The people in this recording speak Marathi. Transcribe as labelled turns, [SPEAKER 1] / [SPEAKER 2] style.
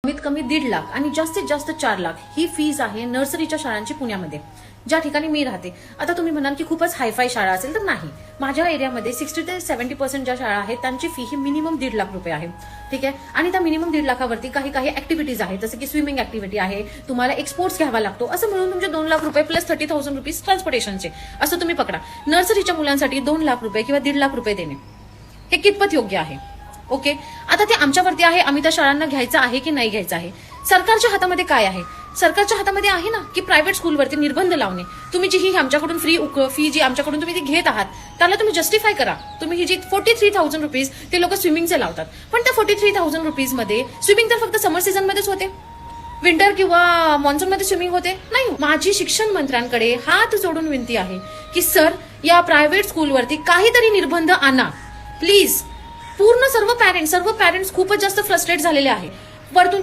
[SPEAKER 1] कमीत कमी 1.5 लाख आणि जास्तीत जास्त 4 लाख ही फीज आहे नर्सरीच्या शाळांची पुण्यामध्ये, ज्या ठिकाणी मी राहते. आता तुम्ही म्हणाल की खूपच हायफाय शाळा असेल, तर नाही. माझ्या एरियामध्ये 60 ते 70% ज्या शाळा आहेत त्यांची फी ही मिनिमम 1.5 लाख रुपये आहे. ठीक आहे. आणि त्या मिनिमम 1.5 लाखावरती काही काही ऍक्टिव्हिटीज आहेत, जसं की स्विमिंग ऍक्टिव्हिटी आहे, तुम्हाला एक स्पोर्ट्स घ्यावा लागतो, असं म्हणून तुमचे 2 लाख रुपये प्लस 30,000 रुपीज ट्रान्सपोर्टेशनचे असं तुम्ही पकडा. नर्सरीच्या मुलांसाठी 2 लाख रुपये किंवा 1.5 लाख रुपये देणे हे कितपत योग्य आहे? ओके. आता ते आमच्यावरती आहे, आम्ही त्या शाळांना घ्यायचं आहे की नाही घ्यायचं आहे. सरकारच्या हातामध्ये काय आहे? सरकारच्या हातामध्ये आहे ना की प्रायव्हेट स्कूलवरती निर्बंध लावणे. तुम्ही जी ही आमच्याकडून फी जी आमच्याकडून तुम्ही ती घेत आहात त्याला तुम्ही जस्टिफाय करा. तुम्ही ही जी 43,000 रुपीज ते लोक स्विमिंगचे लावतात, पण त्या 43,000 रुपीज मध्ये स्विमिंग तर फक्त समर सीझन मध्येच होते, विंटर किंवा मान्सून मध्ये स्विमिंग होते नाही. माझी शिक्षण मंत्र्यांकडे हात जोडून विनंती आहे की सर, या प्रायव्हेट स्कूलवरती काहीतरी निर्बंध आणा प्लीज. पूर्ण सर्व पॅरेंट्स खूपच जास्त फ्रस्ट्रेट झालेले आहे. वरतून